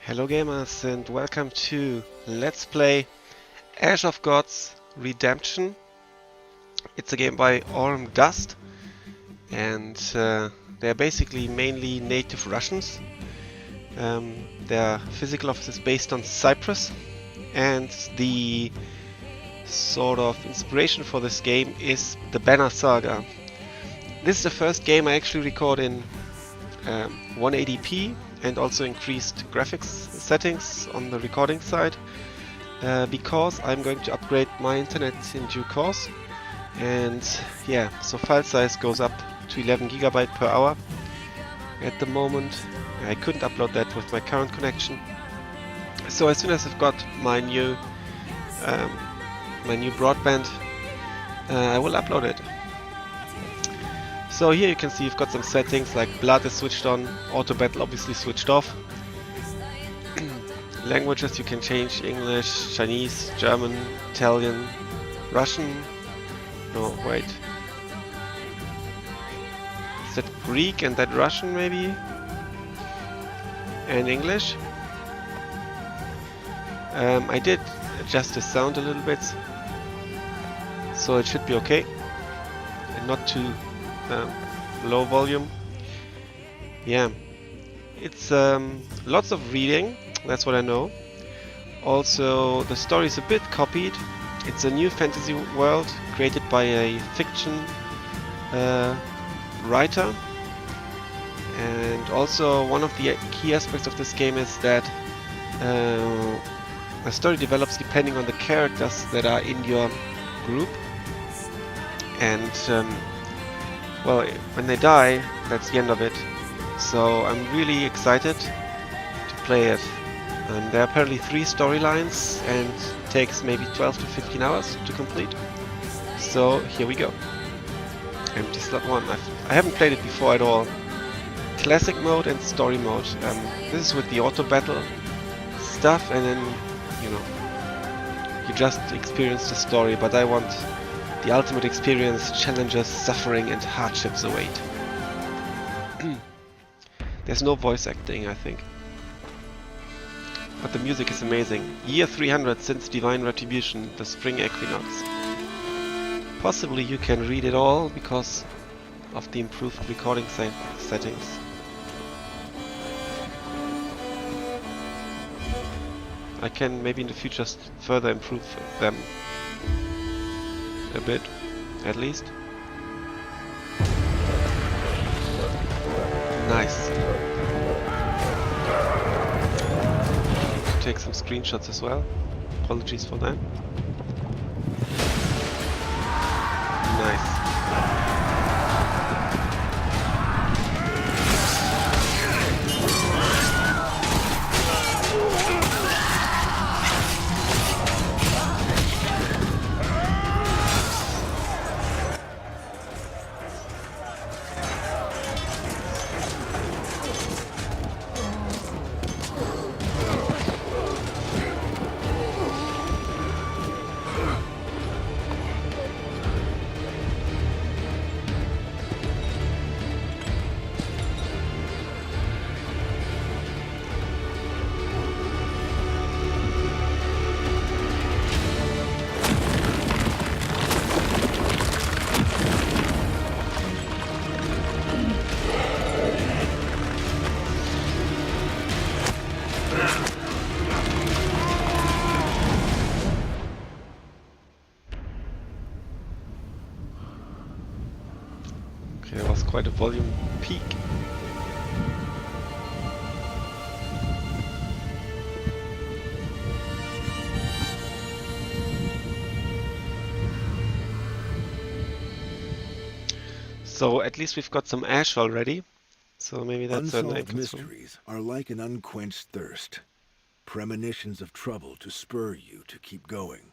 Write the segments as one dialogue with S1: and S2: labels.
S1: Hello gamers and welcome to Let's Play Ash of Gods Redemption. It's a game by Orm Dust and they're basically mainly native Russians. Their physical office is based on Cyprus, and the sort of inspiration for this game is the Banner Saga. This is the first game I actually record in 180p and also increased graphics settings on the recording side because I'm going to upgrade my internet in due course, and yeah, so file size goes up to 11 GB per hour at the moment. I couldn't upload that with my current connection, so as soon as I've got my new broadband, I will upload it. So here you can see you've got some settings like blood is switched on, auto battle obviously switched off. Languages you can change: English, Chinese, German, Italian, Russian. No, wait. Is that Greek and that Russian maybe? And English. I did adjust the sound a little bit, so it should be okay. And not too low volume. Yeah, it's lots of reading, that's what I know. Also, the story is a bit copied. It's a new fantasy world created by a fiction writer. And also, one of the key aspects of this game is that the story develops depending on the characters that are in your group. And well, when they die, that's the end of it. So I'm really excited to play it. There are apparently 3 storylines and it takes maybe 12 to 15 hours to complete. So here we go. Empty slot 1. I haven't played it before at all. Classic mode and story mode. This is with the auto battle stuff, and then, you know, you just experience the story, but I want the ultimate experience: challenges, suffering and hardships await. There's no voice acting, I think. But the music is amazing. Year 300 since Divine Retribution, the Spring Equinox. Possibly you can read it all because of the improved recording settings. I can maybe in the future further improve them. A bit, at least. Nice. Take some screenshots as well. Apologies for that. Nice. Okay, that was quite a volume peak. So at least we've got some ash already. So maybe that's an
S2: Unsolved mysteries are like an unquenched thirst, premonitions of trouble to spur you to keep going.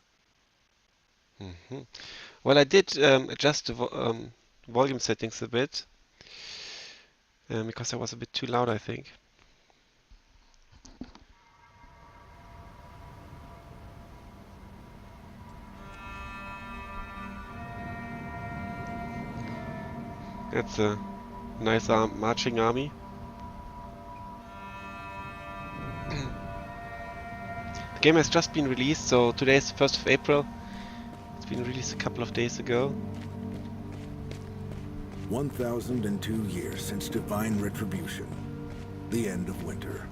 S1: Well, I did adjust the volume settings a bit because I was a bit too loud, I think. That's a nice marching army. The game has just been released, so today is the 1st of April. It's been released a couple of days ago.
S2: 1002 years since divine retribution. The end of winter.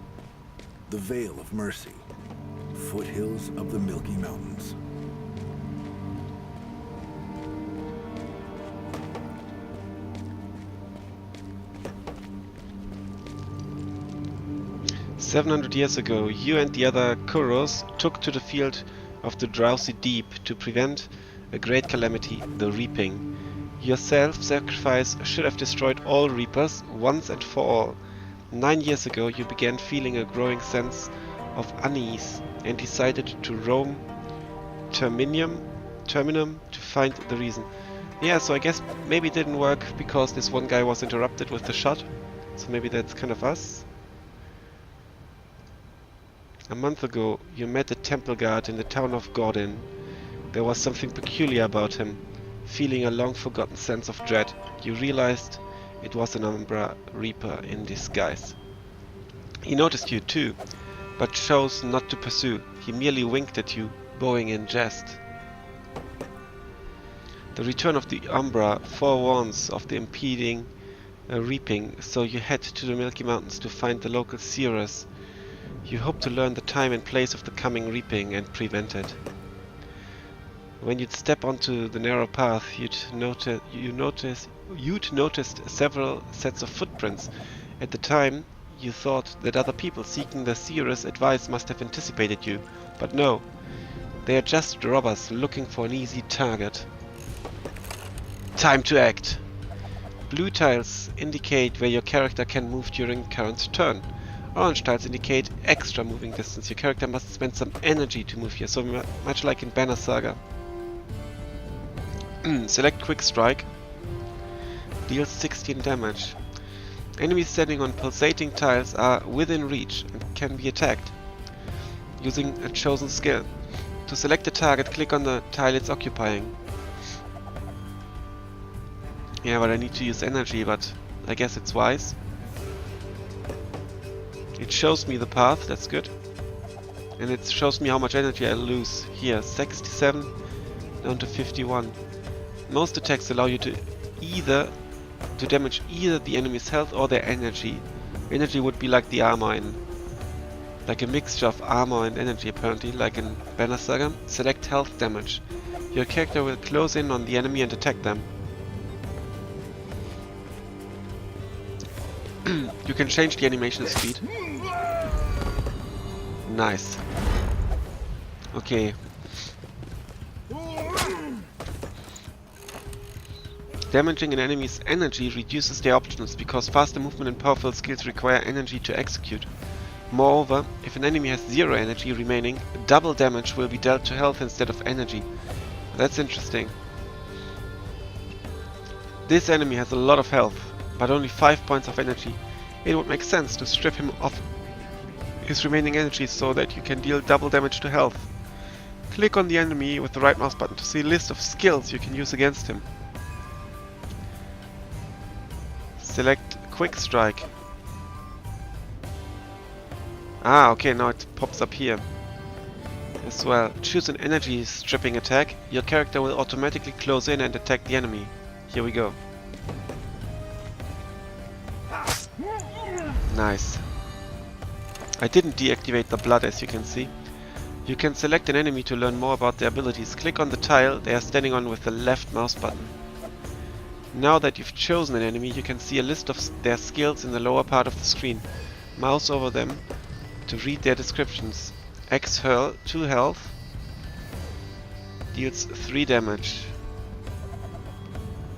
S2: The Vale of Mercy. Foothills of the Milky Mountains.
S1: "700 years ago, you and the other Kuros took to the field of the drowsy deep to prevent a great calamity, the reaping. Your self-sacrifice should have destroyed all reapers once and for all. 9 years ago, you began feeling a growing sense of unease and decided to roam Terminum to find the reason." Yeah, so I guess maybe it didn't work because this one guy was interrupted with the shot. So maybe that's kind of us. "A month ago, you met a temple guard in the town of Gordon. There was something peculiar about him. Feeling a long-forgotten sense of dread, you realized it was an Umbra Reaper in disguise. He noticed you too, but chose not to pursue. He merely winked at you, bowing in jest. The return of the Umbra forewarns of the impending reaping, so you head to the Milky Mountains to find the local seeress. You hope to learn the time and place of the coming reaping and prevent it. When you'd step onto the narrow path, you'd noticed several sets of footprints. At the time, you thought that other people seeking the seeress advice must have anticipated you, but no, they are just robbers looking for an easy target. Time to act! Blue tiles indicate where your character can move during current turn. Orange tiles indicate extra moving distance. Your character must spend some energy to move here, so much like in Banner Saga. Select Quick Strike. Deals 16 damage. Enemies standing on pulsating tiles are within reach and can be attacked using a chosen skill. To select a target, click on the tile it's occupying. Yeah, but I need to use energy, but I guess it's wise. It shows me the path, that's good. And it shows me how much energy I lose. Here, 67 down to 51. Most attacks allow you to damage either the enemy's health or their energy. Energy would be like the armor like a mixture of armor and energy apparently, like in Banner Saga. Select health damage. Your character will close in on the enemy and attack them. You can change the animation speed. Nice. Okay. Damaging an enemy's energy reduces their optionals because faster movement and powerful skills require energy to execute. Moreover, if an enemy has 0 energy remaining, double damage will be dealt to health instead of energy. That's interesting. This enemy has a lot of health, but only 5 points of energy. It would make sense to strip him of his remaining energy so that you can deal double damage to health. Click on the enemy with the right mouse button to see a list of skills you can use against him. Select Quick Strike. Ah, okay, now it pops up here as well. Choose an energy stripping attack. Your character will automatically close in and attack the enemy. Here we go. Nice. I didn't deactivate the blood, as you can see. You can select an enemy to learn more about their abilities. Click on the tile they are standing on with the left mouse button. Now that you've chosen an enemy, you can see a list of their skills in the lower part of the screen. Mouse over them to read their descriptions. Axe Hurl, 2 health, deals 3 damage.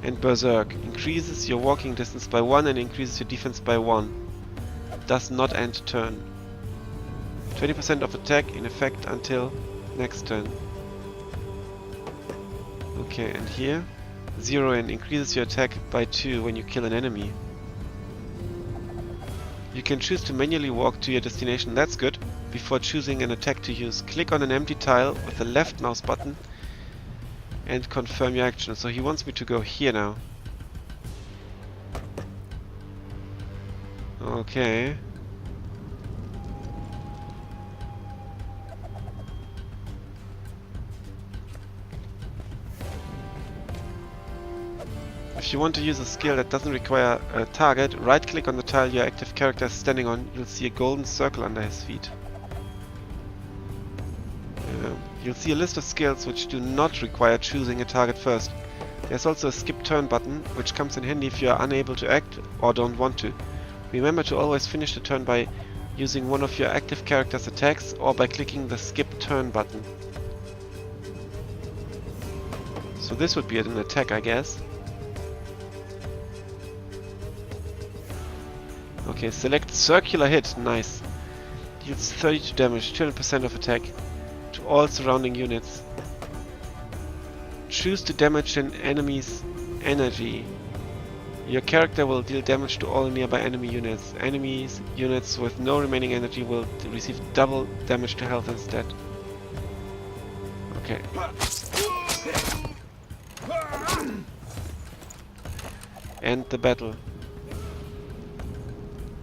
S1: And Berserk, increases your walking distance by 1 and increases your defense by 1. Does not end turn. 20% of attack in effect until next turn. Okay, and here, 0 in increases your attack by 2 when you kill an enemy. You can choose to manually walk to your destination, that's good. Before choosing an attack to use, click on an empty tile with the left mouse button and confirm your action. So he wants me to go here now. Okay. If you want to use a skill that doesn't require a target, right-click on the tile your active character is standing on. You'll see a golden circle under his feet. You'll see a list of skills which do not require choosing a target first. There's also a skip turn button, which comes in handy if you are unable to act or don't want to. Remember to always finish the turn by using one of your active character's attacks or by clicking the skip turn button. So this would be an attack, I guess. Okay, select circular hit, nice. Deals 32 damage, 200% of attack to all surrounding units. Choose to damage an enemy's energy. Your character will deal damage to all nearby enemy units. Enemies units with no remaining energy will receive double damage to health instead. Okay. End the battle.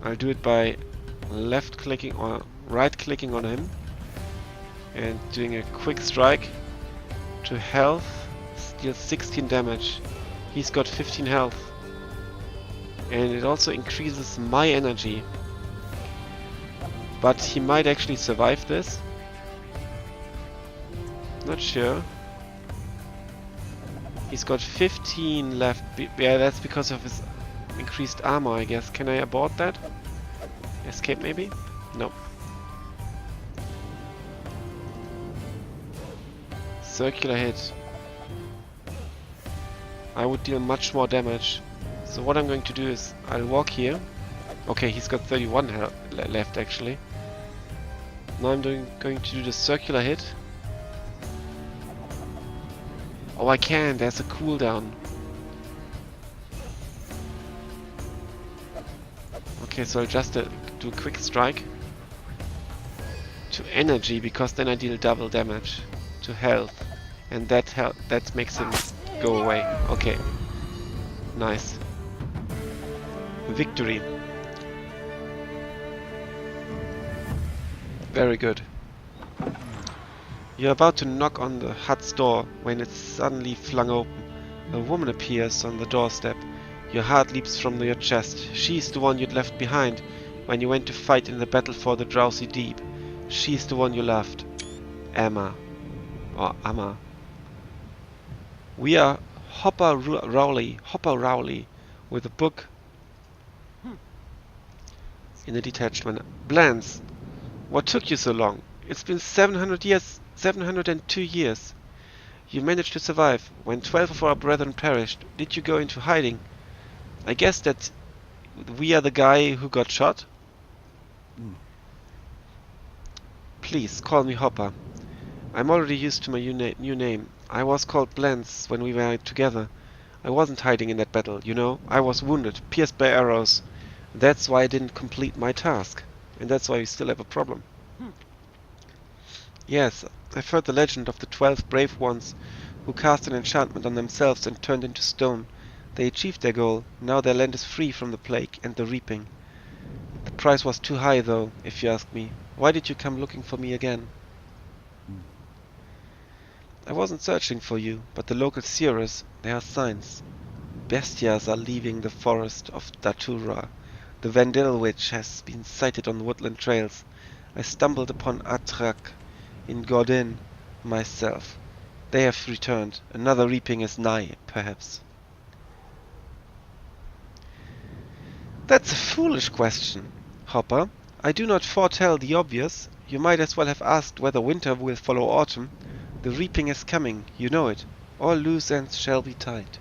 S1: I'll do it by left clicking or right clicking on him and doing a quick strike to health. Deals 16 damage. He's got 15 health. And it also increases my energy. But he might actually survive this. Not sure. He's got 15 left. Yeah, that's because of his increased armor, I guess. Can I abort that? Escape maybe? No. Circular hit. I would deal much more damage. So what I'm going to do is I'll walk here. Okay, he's got 31 health left actually. Now I'm going to do the circular hit. Oh, I can. There's a cooldown. Okay, so I'll just do a quick strike to energy because then I deal double damage to health, and that makes him go away. Okay, nice. Victory. Very good. You're about to knock on the hut's door when it's suddenly flung open. A woman appears on the doorstep. Your heart leaps from your chest. She's the one you'd left behind when you went to fight in the battle for the Drowsy Deep. She's the one you loved. Emma. Or Amma. We are Hopper Rowley, with a book in a detached manner. Blance, what took you so long? It's been 702 years. You managed to survive when 12 of our brethren perished. Did you go into hiding? I guess that we are the guy who got shot? Please, call me Hopper. I'm already used to my new name. I was called Blance when we were together. I wasn't hiding in that battle, you know. I was wounded, pierced by arrows. That's why I didn't complete my task. And that's why we still have a problem. Yes, I've heard the legend of the 12 brave ones who cast an enchantment on themselves and turned into stone. They achieved their goal. Now their land is free from the plague and the reaping. The price was too high, though, if you ask me. Why did you come looking for me again? I wasn't searching for you, but the local seers, there are signs. Bestias are leaving the forest of Datura. The Vandal witch has been sighted on woodland trails. I stumbled upon Atrak in Gordin myself. They have returned. Another reaping is nigh, perhaps. That's a foolish question, Hopper. I do not foretell the obvious. You might as well have asked whether winter will follow autumn. The reaping is coming, you know it. All loose ends shall be tied.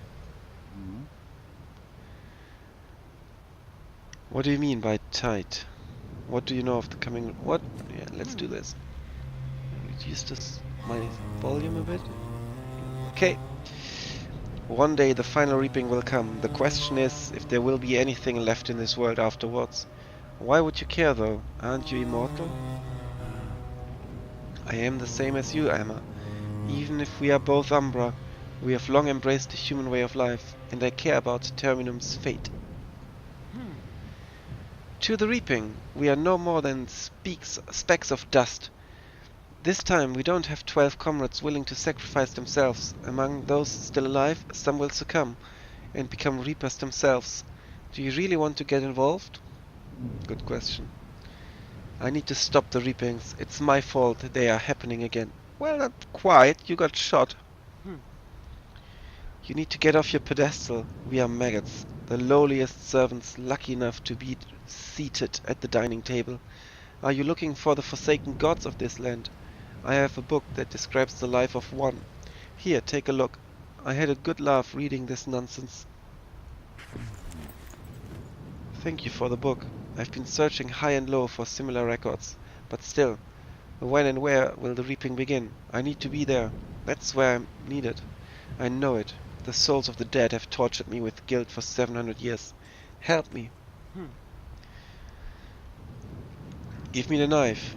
S1: What do you mean by tied? What do you know of the coming... What? Yeah, let's do this. Reduce my volume a bit. Okay. One day the final reaping will come. The question is if there will be anything left in this world afterwards. Why would you care though? Aren't you immortal? I am the same as you, Emma. Even if we are both Umbra, we have long embraced the human way of life, and I care about Terminum's fate. To the reaping, we are no more than specks of dust. This time we don't have 12 comrades willing to sacrifice themselves. Among those still alive, some will succumb, and become reapers themselves. Do you really want to get involved? Good question. I need to stop the reapings. It's my fault they are happening again. Well, not quite. You got shot. You need to get off your pedestal. We are maggots, the lowliest servants lucky enough to be seated at the dining table. Are you looking for the forsaken gods of this land? I have a book that describes the life of one. Here, take a look. I had a good laugh reading this nonsense. Thank you for the book. I've been searching high and low for similar records, but still, when and where will the reaping begin? I need to be there. That's where I'm needed. I know it. The souls of the dead have tortured me with guilt for 700 years. Help me. Give me the knife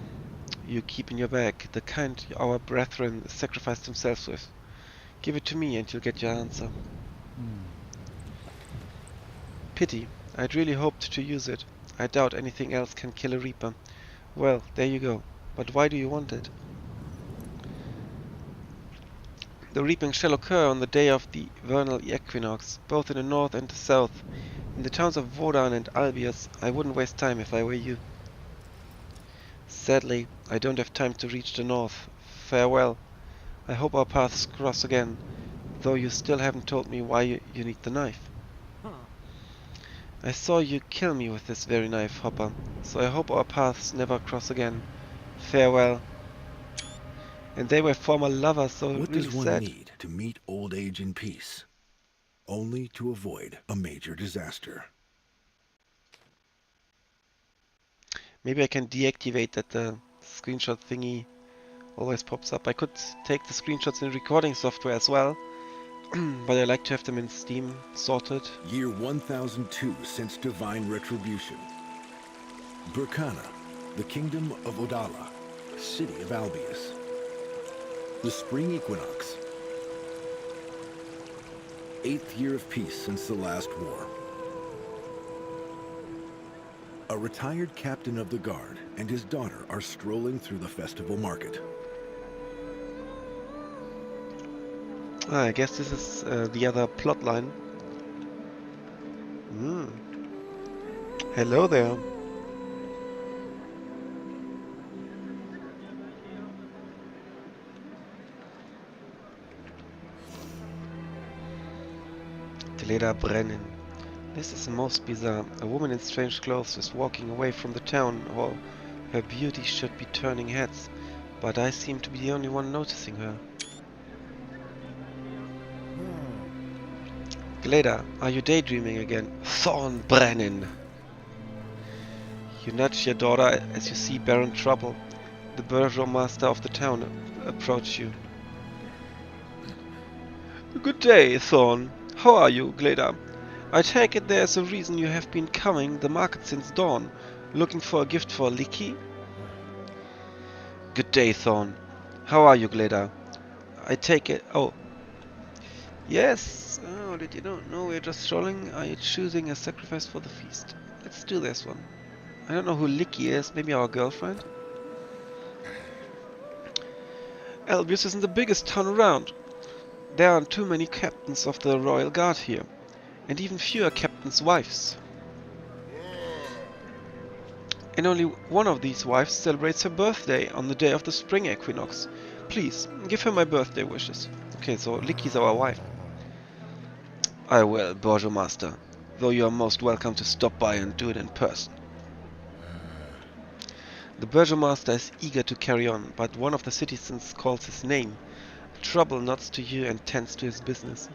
S1: you keep in your bag, the kind our brethren sacrificed themselves with. Give it to me and you'll get your answer. Pity. I'd really hoped to use it. I doubt anything else can kill a reaper. Well, there you go. But why do you want it? The reaping shall occur on the day of the vernal equinox, both in the north and the south. In the towns of Vodan and Albius, I wouldn't waste time if I were you. Sadly, I don't have time to reach the north. Farewell. I hope our paths cross again, though you still haven't told me why you need the knife. I saw you kill me with this very knife, Hopper, so I hope our paths never cross again. Farewell. And they were former lovers, so
S2: What
S1: really
S2: does one
S1: sad.
S2: need to meet old age in peace? Only to avoid a major disaster.
S1: Maybe I can deactivate that the screenshot thingy always pops up. I could take the screenshots in recording software as well, but I like to have them in Steam, sorted.
S2: Year 1002 since divine retribution. Burkana, the kingdom of Odala, city of Albius. The spring equinox. 8th year of peace since the last war. A retired captain of the guard and his daughter are strolling through the festival market.
S1: I guess this is the other plot line. Hello there. Gleda Brennan. This is most bizarre. A woman in strange clothes is walking away from the town hall. Her beauty should be turning heads, but I seem to be the only one noticing her. Gleda, are you daydreaming again? Thorn Brennan! You nudge your daughter as you see Baron Trouble, the burgomaster of the town, approach you. Good day, Thorn. How are you, Gleda? I take it there's a reason you have been coming the market since dawn, looking for a gift for Licky? Good day, Thorn. How are you, Gleda? I take it... Oh. Yes. Oh, did you not know we're just strolling? Are you choosing a sacrifice for the feast? Let's do this one. I don't know who Licky is. Maybe our girlfriend? Albius isn't the biggest town around. There aren't too many captains of the Royal Guard here, and even fewer captains' wives. And only one of these wives celebrates her birthday on the day of the spring equinox. Please, give her my birthday wishes. Okay, so Licky's our wife. I will, Burgomaster, though you are most welcome to stop by and do it in person. The Burgomaster is eager to carry on, but one of the citizens calls his name. Trouble nods to you and tends to his business.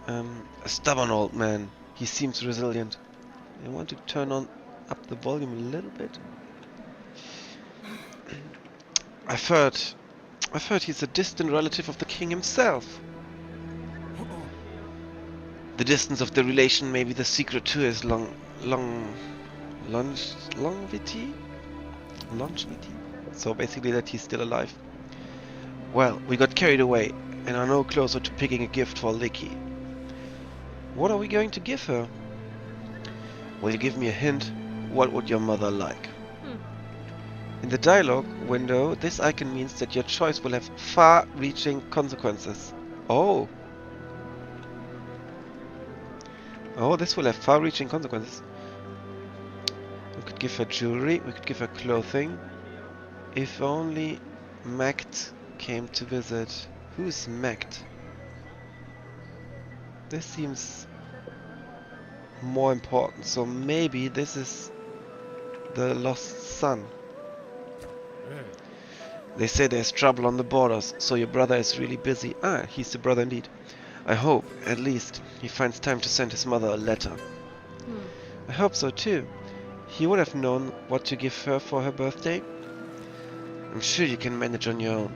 S1: A stubborn old man. He seems resilient. I want to turn up the volume a little bit. I've heard he's a distant relative of the king himself. The distance of the relation may be the secret to his longevity. So basically that he's still alive. Well, we got carried away and are no closer to picking a gift for Licky. What are we going to give her? Will you give me a hint? What would your mother like? In the dialogue window, this icon means that your choice will have far-reaching consequences. Oh. Oh, this will have far-reaching consequences. We could give her jewelry, we could give her clothing. If only Macht came to visit. Who's Macht? This seems more important, so maybe this is the lost son. They say there's trouble on the borders, so your brother is really busy. Ah, he's the brother indeed. I hope, at least, he finds time to send his mother a letter. I hope so too. He would have known what to give her for her birthday. I'm sure you can manage on your own.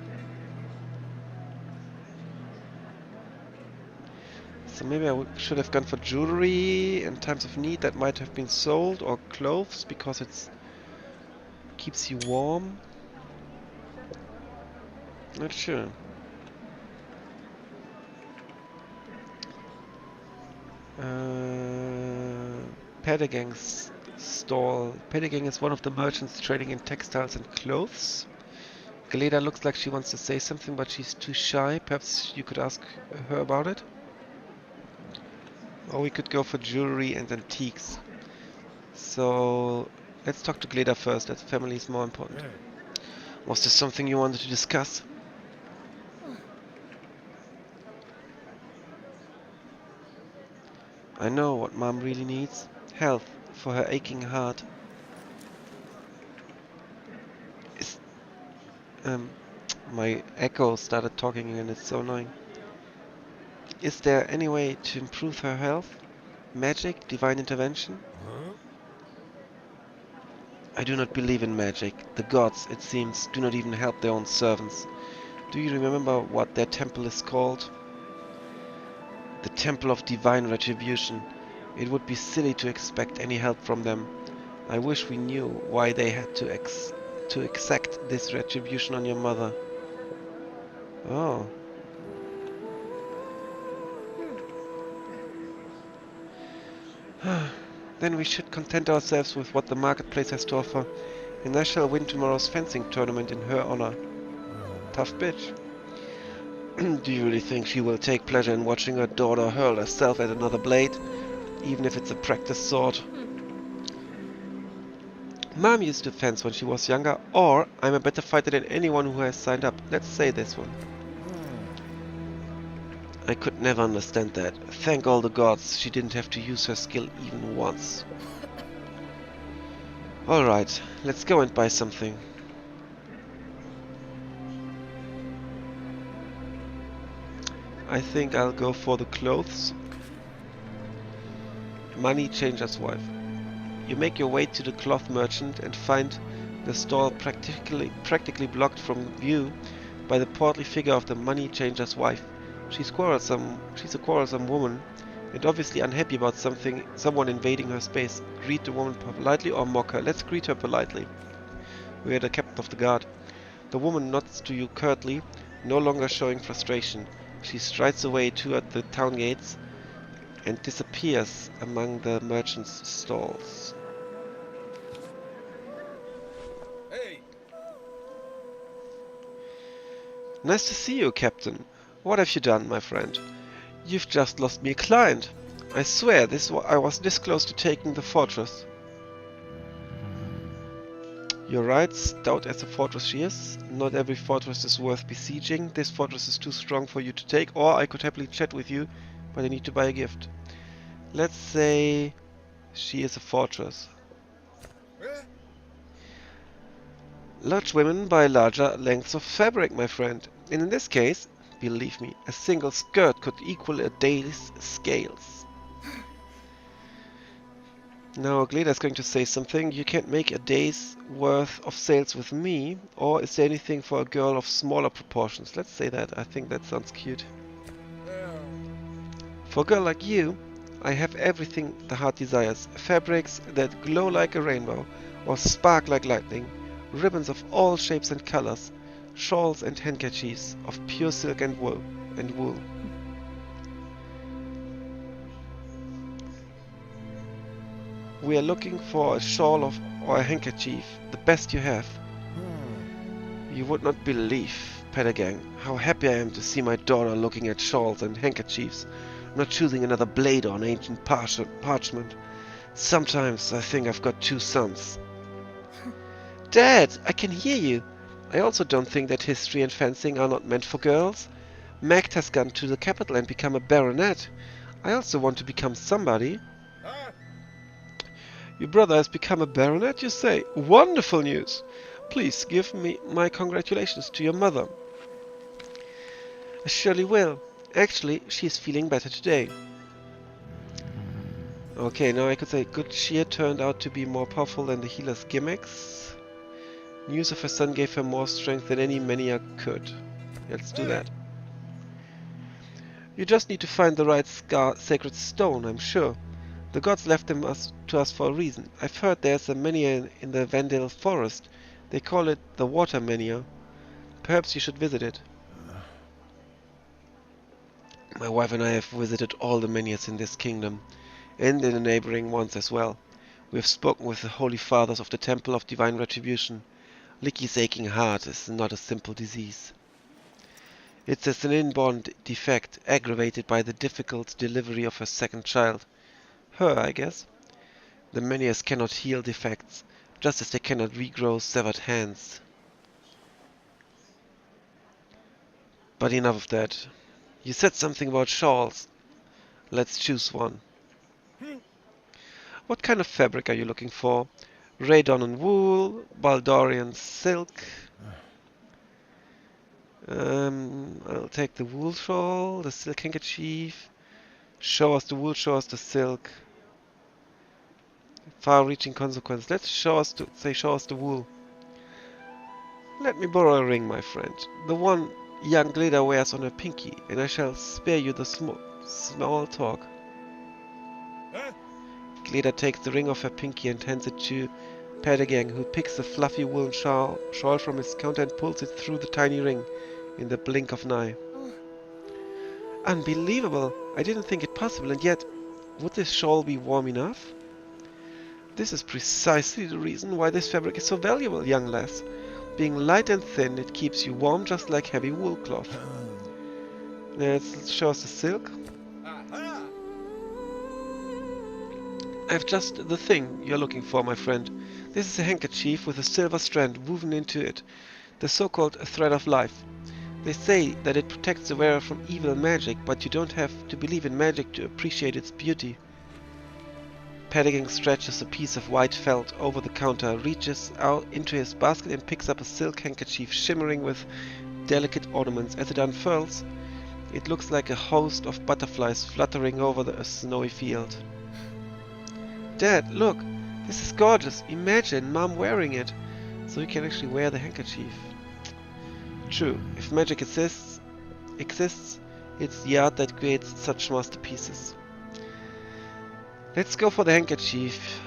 S1: So maybe I should have gone for jewelry. In times of need that might have been sold, or clothes, because it keeps you warm. Not sure. Pedagang's stall. Pedagang is one of the merchants trading in textiles and clothes. Galeda looks like she wants to say something, but she's too shy. Perhaps you could ask her about it? Or we could go for jewelry and antiques. So let's talk to Gleda first. That family is more important. Was there something you wanted to discuss? I know what Mom really needs. Health for her aching heart. Is my echo started talking again, it's so annoying. Is there any way to improve her health? Magic? Divine intervention? I do not believe in magic. The gods, it seems, do not even help their own servants. Do you remember what their temple is called? The Temple of Divine Retribution. It would be silly to expect any help from them. I wish we knew why they had to exact this retribution on your mother. Oh. Then we should content ourselves with what the marketplace has to offer, and I shall win tomorrow's fencing tournament in her honor. Tough bitch. Do you really think she will take pleasure in watching her daughter hurl herself at another blade, even if it's a practiced sword? Mom used to fence when she was younger, or I'm a better fighter than anyone who has signed up. Let's say this one. I could never understand that. Thank all the gods she didn't have to use her skill even once. Alright, let's go and buy something. I think I'll go for the clothes. Money changer's wife. You make your way to the cloth merchant and find the stall practically blocked from view by the portly figure of the money changer's wife. She's a quarrelsome woman, and obviously unhappy about someone invading her space. Greet the woman politely or mock her. Let's greet her politely. We are the captain of the guard. The woman nods to you curtly, no longer showing frustration. She strides away toward the town gates and disappears among the merchants' stalls.
S3: Hey.
S1: Nice to see you, Captain. What have you done, my friend? You've just lost me a client. I swear I was this close to taking the fortress. You're right, stout as a fortress she is. Not every fortress is worth besieging. This fortress is too strong for you to take, or I could happily chat with you, but I need to buy a gift. Let's say she is a fortress. Large women buy larger lengths of fabric, my friend. And in this case, believe me, a single skirt could equal a day's scales. Now, Gleda's going to say something. You can't make a day's worth of sales with me. Or is there anything for a girl of smaller proportions? Let's say that. I think that sounds cute. For a girl like you, I have everything the heart desires. Fabrics that glow like a rainbow or spark like lightning. Ribbons of all shapes and colors. Shawls and handkerchiefs of pure silk and wool. We are looking for a shawl or a handkerchief, the best you have. You would not believe, Pedagang, how happy I am to see my daughter looking at shawls and handkerchiefs, not choosing another blade on ancient parchment. Sometimes I think I've got two sons. Dad, I can hear you. I also don't think that history and fencing are not meant for girls. Macht has gone to the capital and become a baronet. I also want to become somebody. Your brother has become a baronet, you say? Wonderful news! Please give me my congratulations to your mother. I surely will. Actually, she's feeling better today. Okay, now I could say good cheer turned out to be more powerful than the healer's gimmicks. News of her son gave her more strength than any mania could. Let's do that. You just need to find the right sacred stone, I'm sure. The gods left them to us for a reason. I've heard there's a mania in the Vandal forest. They call it the Water Mania. Perhaps you should visit it. My wife and I have visited all the manias in this kingdom, and in the neighboring ones as well. We have spoken with the holy fathers of the Temple of Divine Retribution. Licky's aching heart is not a simple disease. It's an inborn defect, aggravated by the difficult delivery of her second child. Her, I guess. The manias cannot heal defects, just as they cannot regrow severed hands. But enough of that. You said something about shawls. Let's choose one. What kind of fabric are you looking for? Raydonan wool, Baldorian silk. I'll take the wool shawl, the silk handkerchief. Show us the wool, show us the silk. Far-reaching consequence. Let's show us the wool. Let me borrow a ring, my friend. The one young Gleda wears on her pinky, and I shall spare you the small talk. Gleda takes the ring off her pinky and hands it to Pedagang, who picks the fluffy woolen shawl from his counter and pulls it through the tiny ring in the blink of an eye. Unbelievable! I didn't think it possible, and yet, would this shawl be warm enough? This is precisely the reason why this fabric is so valuable, young lass. Being light and thin, it keeps you warm just like heavy wool cloth. Let's show us the silk. I have just the thing you're looking for, my friend. This is a handkerchief with a silver strand woven into it, the so-called thread of life. They say that it protects the wearer from evil magic, but you don't have to believe in magic to appreciate its beauty. Pedagang stretches a piece of white felt over the counter, reaches out into his basket and picks up a silk handkerchief shimmering with delicate ornaments. As it unfurls, it looks like a host of butterflies fluttering over a snowy field. Dad, look! This is gorgeous! Imagine Mom wearing it! So you can actually wear the handkerchief. True, if magic exists, it's the art that creates such masterpieces. Let's go for the handkerchief.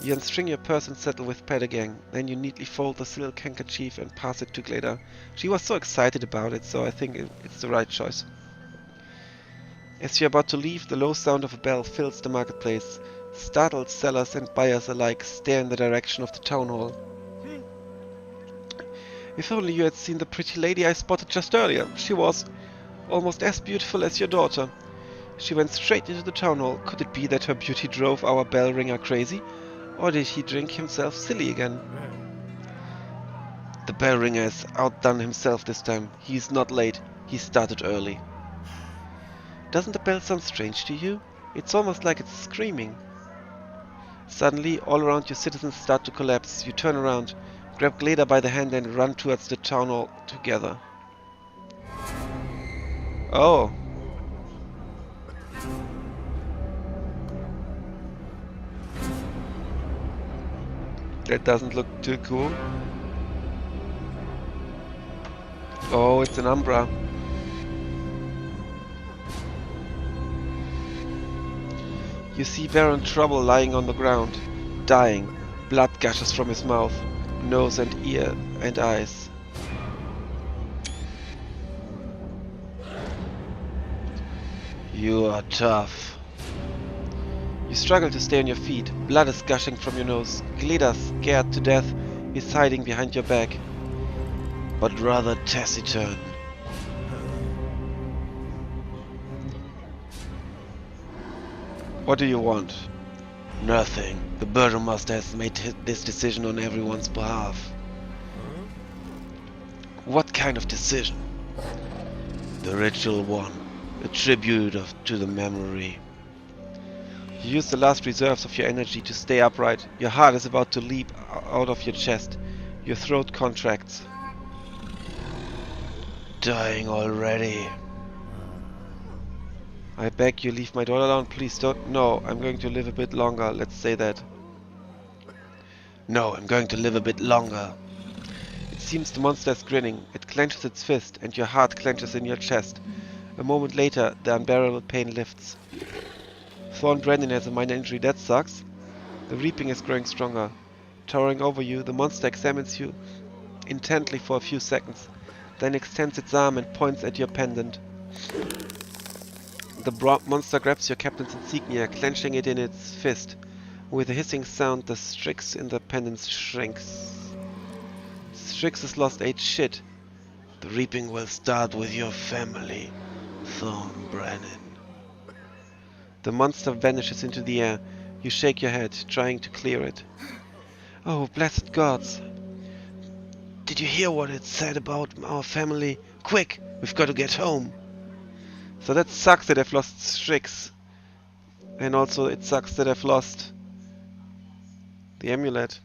S1: You unstring your purse and settle with Pedagang. Then you neatly fold the silk handkerchief and pass it to Gleda. She was so excited about it, so I think it's the right choice. As you're about to leave, the low sound of a bell fills the marketplace. Startled sellers and buyers alike stare in the direction of the town hall. If only you had seen the pretty lady I spotted just earlier. She was almost as beautiful as your daughter. She went straight into the town hall. Could it be that her beauty drove our bell ringer crazy? Or did he drink himself silly again? The bell ringer has outdone himself this time. He's not late. He started early. Doesn't the bell sound strange to you? It's almost like it's screaming. Suddenly, all around you citizens start to collapse. You turn around, grab Gleda by the hand and run towards the town hall together. Oh. That doesn't look too cool. Oh, it's an Umbra. You see Baron Trouble lying on the ground, dying. Blood gushes from his mouth, nose and ear and eyes. You are tough. You struggle to stay on your feet. Blood is gushing from your nose. Gleda, scared to death, He's hiding behind your back, but rather taciturn. What do you want? Nothing. The Burgomaster has made this decision on everyone's behalf. What kind of decision? The ritual one. A tribute to the memory. You use the last reserves of your energy to stay upright. Your heart is about to leap out of your chest. Your throat contracts. Dying already. I beg you, leave my daughter alone, please don't. No, I'm going to live a bit longer, let's say that. No, I'm going to live a bit longer. It seems the monster is grinning. It clenches its fist, and your heart clenches in your chest. A moment later, the unbearable pain lifts. Thorn Brennan has a minor injury, that sucks. The reaping is growing stronger. Towering over you, the monster examines you intently for a few seconds, then extends its arm and points at your pendant. The monster grabs your captain's insignia, clenching it in its fist. With a hissing sound, the strix in the pendant shrinks. Strix has lost 8 shit. The reaping will start with your family, Thorn Brennan. The monster vanishes into the air. You shake your head, trying to clear it. Oh, blessed gods! Did you hear what it said about our family? Quick, we've got to get home. So that sucks that I've lost Strix. And also it sucks that I've lost the amulet.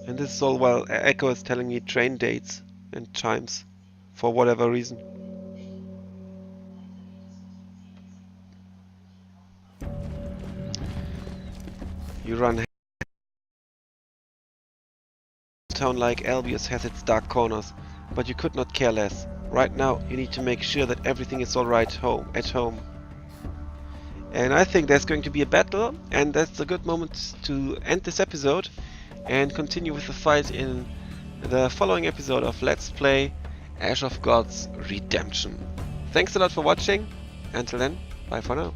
S1: And this is all while Echo is telling me train dates and times. For whatever reason. You run. A town like Albius has its dark corners, but you could not care less. Right now, you need to make sure that everything is alright at home. And I think there's going to be a battle, and that's a good moment to end this episode and continue with the fight in the following episode of Let's Play Ash of Gods Redemption. Thanks a lot for watching. Until then, bye for now.